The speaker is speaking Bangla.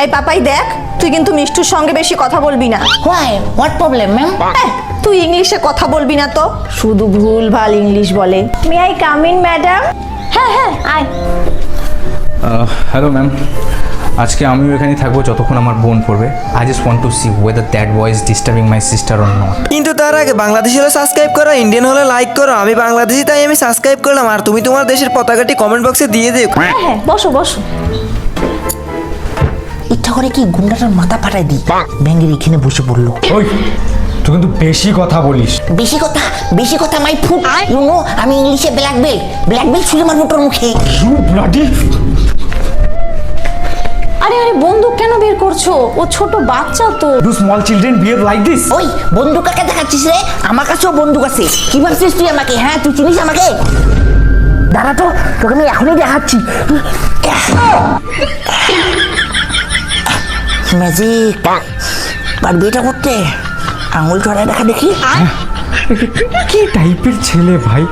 এই পাপাই দেখ, তুই কিন্তু মিষ্টুর সঙ্গে বেশি কথা বলবি না। Why? What problem, ma'am? তুই ইংলিশে কথা বলবি না তো, শুধু ভুল ভাল ইংলিশ বলে। May I come in madam? হ্যাঁ হ্যাঁ আয়। হ্যালো ম্যাম, আজকে আমিও এখানেই থাকবো যতক্ষণ আমার বোন পড়বে। I just want to see whether that boy is disturbing my sister or not. কিন্তু তার আগে বাংলাদেশি হলে সাবস্ক্রাইব করো, ইন্ডিয়ান হলে লাইক করো। আমি বাংলাদেশি তাই আমি সাবস্ক্রাইব করলাম, আর তুমি তোমার দেশের পতাকাটি কমেন্ট বক্সে দিয়ে দিও। হ্যাঁ হ্যাঁ বসো বসো। ইচ্ছা করে কি গুন্ডাটার মাথা ফাটাই দিই। ব্যাঙ্গের এখানে বসে পড়লো। ওই তুই কিন্তু বেশি কথা বলিস। বেশি কথা মাই ফুট। ইউ নো আমি ইংলিশে ব্ল্যাক বেল্ট ছুঁড়ে মারবো তোর মুখে। You bloody. আরে আরে বন্দুক কেন বের করছো? ও ছোট বাচ্চা তো। Do small children behave like this? ওই বন্দুক কাকে দেখাচ্ছিস রে? আমার কাছেও বন্দুক আছে। কি ভাবছিস তুই আমাকে? হ্যাঁ তুই চিনিস আমাকে? দাঁড়া তো, তোকে আমি এখনই দেখাচ্ছি। ম্যাজিক পারবি এটা করতে? আঙুল চড়ায় দেখা দেখি। কি টাইপের ছেলে ভাই?